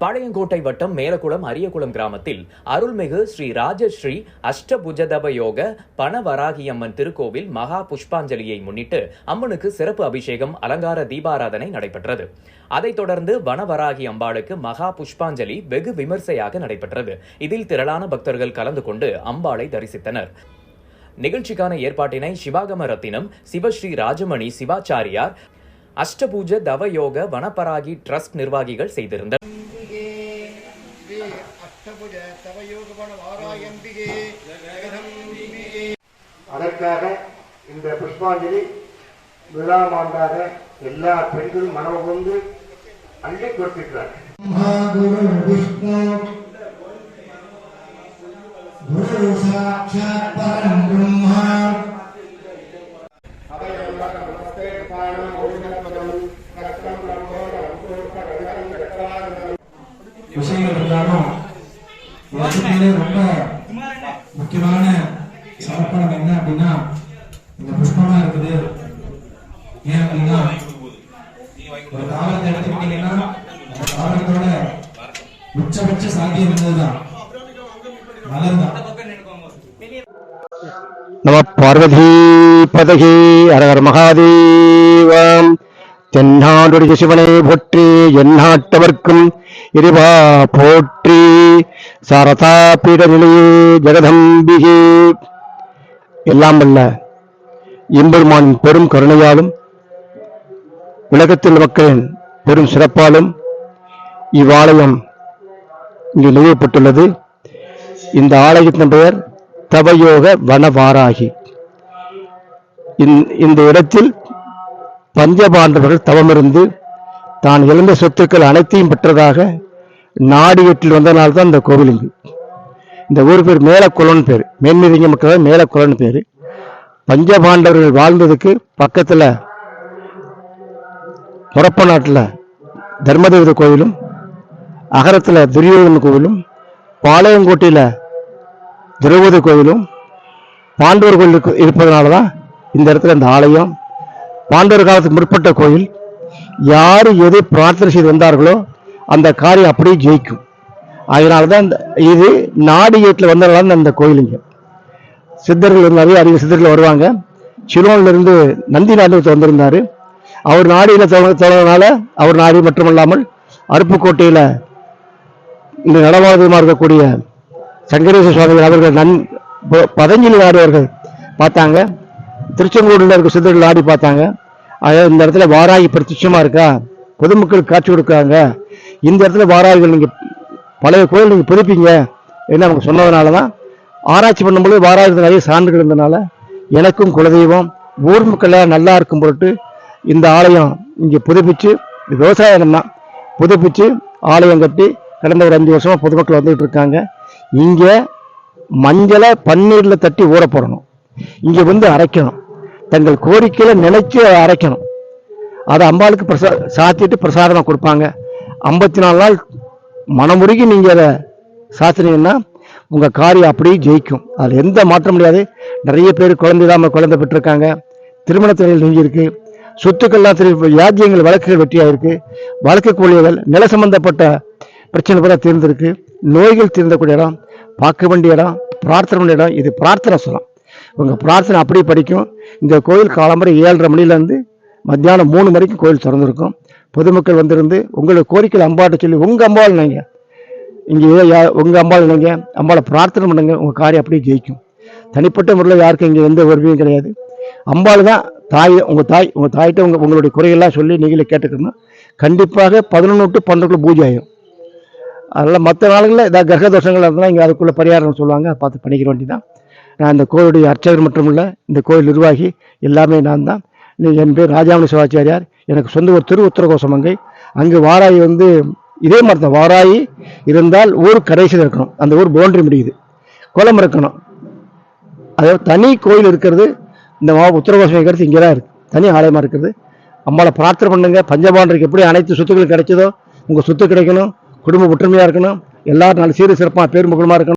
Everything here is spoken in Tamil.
பாளையங்கோட்டை வட்டம் மேலக்குளம் அரியகுளம் கிராமத்தில் அருள்மிகு ஸ்ரீ ராஜஸ்ரீ அஷ்டபுஜதபயோக பணவராகியம்மன் திருக்கோவில் மகா புஷ்பாஞ்சலியை முன்னிட்டு அம்மனுக்கு சிறப்பு அபிஷேகம் அலங்கார தீபாராதனை நடைபெற்றது. அதைத் தொடர்ந்து வனவராகி அம்பாளுக்கு மகா புஷ்பாஞ்சலி வெகு விமர்சையாக நடைபெற்றது. இதில் திரளான பக்தர்கள் கலந்து கொண்டு அம்பாளை தரிசித்தனர். நிகழ்ச்சிக்கான ஏற்பாட்டினை சிவாகம ரத்தினம், சிவஸ்ரீ ராஜமணி சிவாச்சாரியார், அஷ்டபூஜ தவயோக வனபராகி டிரஸ்ட் நிர்வாகிகள் செய்திருந்தனர். அதற்காக இந்த புஷ்பாஞ்சலி முதலாம் ஆண்டாக எல்லா பெண்களும் மனமுகந்து அள்ளி கொடுத்திருக்கிறார். விஷயங்கள் இருந்தாலும் ரொம்ப முக்கியமான சமர்ப்பணம் என்ன அப்படின்னா இந்த புஷ்பமா இருக்குது. ஏன் அப்படின்னா ஒரு தாவரத்தை எடுத்துக்கிட்டீங்கன்னா அந்த தாவரத்தோட உச்சபட்ச சாத்தியம் இருந்ததுதான் மலர்தான். நம பார்வதி பதகி அரகர் மகாதேவம். தென்னாடுடைய சிவனை போற்றி, எந்நாட்டவர்க்கும் இறைவா போற்றி. சாரதா பீடநிலையே ஜெகதம்பிகே. எல்லாம் வல்ல எம்பெருமானின் பெரும் கருணையாலும் உலகத்தில் மக்களின் பெரும் சிறப்பாலும் இவ்வாலயம் இங்கு நிறுவப்பட்டுள்ளது. இந்த ஆலயத்தின் பெயர் தவயோக வனவாராகி. இந்த இடத்தில் பஞ்சபாண்டவர்கள் தவமிருந்து தான் இழந்த சொத்துக்கள் அனைத்தையும் பெற்றதாக நாடியேற்றில் வந்தனால்தான் இந்த கோவில். இந்த ஊர் பேர் மேலக்குளம்னு பேர், மேன்மீதிங்க மக்கள் மேலக்குளம்னு பேரு. பஞ்சபாண்டவர்கள் வாழ்ந்ததுக்கு பக்கத்துல முரப்ப நாட்டில் தர்மதேவத கோவிலும், அகரத்துல துரியோதன கோவிலும், பாளையங்கோட்டையில திரௌபதி கோவிலும், பாண்டவர் கோவில் இருப்பதனாலதான் இந்த இடத்துல இந்த ஆலயம். பாண்டவர் காலத்துக்கு முற்பட்ட கோயில். யாரு எது பிரார்த்தனை செய்து வந்தார்களோ அந்த காரியம் அப்படியே ஜெயிக்கும். அதனாலதான் இது நாடு ஏட்டில் வந்ததுனால அந்த கோயிலுங்க. சித்தர்கள் நிறைய அறிவு சித்தர்கள் வருவாங்க. சிலோன்ல இருந்து நந்தி நாடு வந்திருந்தாரு. அவர் நாடியில தொடர்றதுனால அவர் நாடி மட்டுமல்லாமல் அருப்புக்கோட்டையில இந்த நடமாதமா இருக்கக்கூடிய சங்கரேச சுவாமிகள் அவர்கள் பதஞ்சலி நாடுவர்கள் பார்த்தாங்க. திருச்செங்கோடுல இருக்க சித்தர்கள் ஆடி பார்த்தாங்க. அதாவது இந்த இடத்துல வாராகி பிரத்யட்சமா இருக்கா, பொதுமக்களுக்கு காட்சி கொடுக்காங்க, இந்த இடத்துல வாராகிகள் நீங்க பழைய கோயில் நீங்க புதுப்பீங்க என்ன அவங்க சொன்னதுனாலதான் ஆராய்ச்சி பண்ணும்போது வாராகி நிறைய சான்றுகள் இருந்தனால எனக்கும் குலதெய்வம் ஊர் மக்கள் நல்லா இருக்கும் பொருட்டு இந்த ஆலயம் இங்க புதுப்பிச்சு, விவசாயம் தான் புதுப்பிச்சு ஆலயம் கட்டி கடந்த ஒரு 5 வருஷமா பொதுமக்கள் வந்துகிட்டு இருக்காங்க. இங்க மஞ்சளை பன்னீர்ல தட்டி ஊற போடணும். இங்க வந்து அரைக்கணும். தங்கள் கோரிக்கையில நினைச்சு அரைக்கணும். அதை அம்பாளுக்கு சாத்திட்டு பிரசாதமா கொடுப்பாங்க. 54 நாள் மனமுருகி நீங்க அதை சாத்தினீங்கன்னா உங்க காரியம் அப்படியே ஜெயிக்கும். அதுல எந்த மாற்றம் முடியாது. நிறைய பேர் குழந்தை பெற்றிருக்காங்க. திருமணத்தில் நீங்கி இருக்கு. சொத்துக்கள்லாம் யாஜ்யங்கள் வழக்குகள் வெற்றியாயிருக்கு. வழக்கு கூலியர்கள் நில சம்பந்தப்பட்ட பிரச்சனை கூட தீர்ந்திருக்கு. நோய்கள் தீர்ந்தக்கூடிய இடம், பார்க்க வேண்டிய இடம், பிரார்த்தனை வேண்டிய இடம். இது பிரார்த்தனை சொல்லலாம். உங்க பிரார்த்தனை அப்படியே படிக்கும். இந்த கோயில் காலம்பரை 7:30 மணிலேருந்து மத்தியானம் 3 வரைக்கும் கோயில் திறந்திருக்கும். பொதுமக்கள் வந்திருந்து உங்களுடைய கோரிக்கையில் அம்பாட்ட சொல்லி உங்க அம்பாள் நினைங்க, இங்கே உங்க அம்பாள் நினைங்க, அம்பாளை பிரார்த்தனை பண்ணுங்க. உங்க காரியம் அப்படியே ஜெயிக்கும். தனிப்பட்ட முறையில் யாருக்கும் இங்கே எந்த உரிமையும் கிடையாது. அம்பாள் தான் தாய். உங்க தாய்கிட்ட உங்களுடைய குறையெல்லாம் சொல்லி நீங்களே கேட்டுக்கணும். கண்டிப்பாக 11 to 12 பூஜை ஆகும். அதனால மற்ற நாளுகளில் ஏதாவது கிரக தோஷங்கள் இருந்தால் இங்கே அதுக்குள்ள பரிகாரம் சொல்லுவாங்க, பார்த்து பண்ணிக்கிற வேண்டிதான். நான் இந்த கோயிலுடைய அர்ச்சகர் மட்டும் இல்லை, இந்த கோயில் நிர்வாகி எல்லாமே நான் தான். என் பேர் ராஜாமணி சிவாச்சாரியார். எனக்கு சொந்த ஒரு உத்தரகோசமங்கை. அங்கே வாராயி இதே மாதிரி தான். வாராயி இருந்தால் ஊர் கடைசியில் இருக்கணும். அந்த ஊர் பவுண்டரி முடியுது, குளம் இருக்கணும். அதாவது தனி கோயில் இருக்கிறது இந்த உத்தரகோசம் இருக்கிறது இங்கே தான் இருக்குது. தனி ஆலயமாக இருக்கிறது. அம்மாவை பிரார்த்தனை பண்ணுங்க. பஞ்சபாண்டருக்கு எப்படி அனைத்து சொத்துக்கள் கிடைச்சதோ உங்கள் சொத்து கிடைக்கணும். குடும்ப ஒற்றுமையாக இருக்கணும். எல்லாரும் நல்ல சீர சிறப்பாக பேர் முகமாக இருக்கணும்.